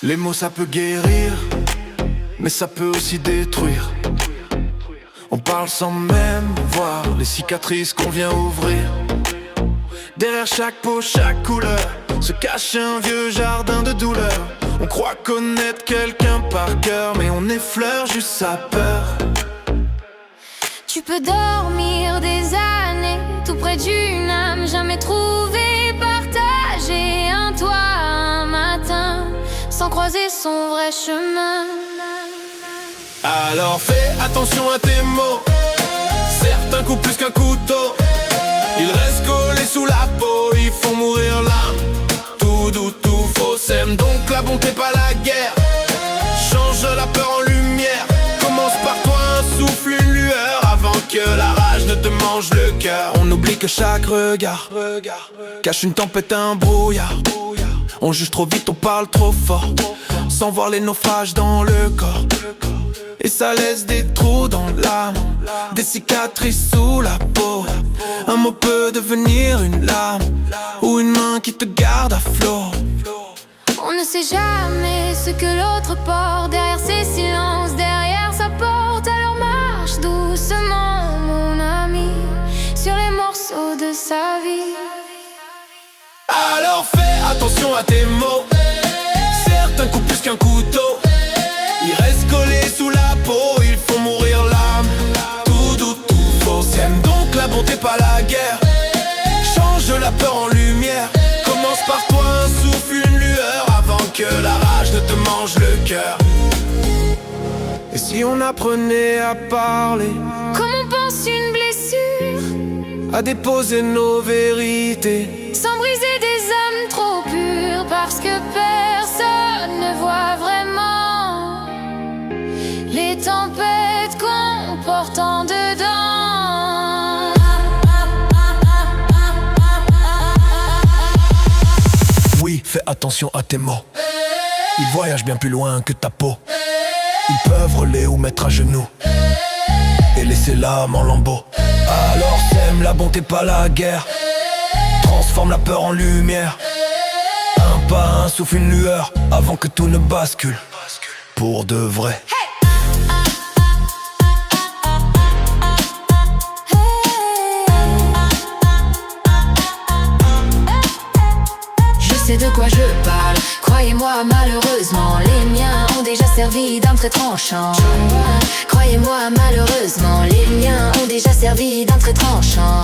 Les mots ça peut guérir, mais ça peut aussi détruire. On parle sans même voir les cicatrices qu'on vient ouvrir. Derrière chaque peau, chaque couleur se cache un vieux jardin de douleur. On croit connaître quelqu'un par cœur, mais on effleure juste sa peur. Tu peux dormir des années tout près d'une âme jamais trouvée, partager un toit un matin sans croiser son vrai chemin. Alors fais attention à tes mots, certains coupent plus qu'un couteau. Ils restent collés sous la peau, ils font mourir l'âme. Tout doux, tout faux, sème donc la bonté, pas la guerre. Change la peur en lumière, commence par toi, un souffle, une lueur, avant que la rage ne te mange le cœur. On oublie que chaque regard cache une tempête, un brouillard. On juge trop vite, on parle trop fort, sans voir les naufrages dans le corps. Et ça laisse des trous dans l'âme, des cicatrices sous la peau. Un mot peut devenir une larme, ou une main qui te garde à flot. On ne sait jamais ce que l'autre porte derrière ses silences, derrière sa porte. Alors marche doucement, mon ami, sur les morceaux de sa vie. Alors fais attention à tes mots, certains coupent plus qu'un couteau. Ils restent collés sous la peau, ils font mourir l'âme. Tout doux, tout faux, sème donc la bonté, pas la guerre. Change la peur en lumière, commence par toi, un souffle, une lueur, avant que la rage ne te mange le cœur. Et si on apprenait à parler, Comme on pense une blessure, à déposer nos vérités, sans briser des âmes trop pures, parce que personne ne voit vraiment les tempêtes qu'on porte en dedans. oui, fais attention à tes mots. Ils voyagent bien plus loin que ta peau. Ils peuvent rouler ou mettre à genoux et laisser l'âme en lambeaux. Alors sème la bonté, pas la guerre. Transforme la peur en lumière. Un pas, un souffle, une lueur, avant que tout ne bascule. Pour de vrai. Je sais de quoi je parle, croyez-moi, malheureusement les miens ont déjà servi d'arme très tranchant. Croyez-moi, malheureusement les miens ont déjà servi d'arme très tranchant.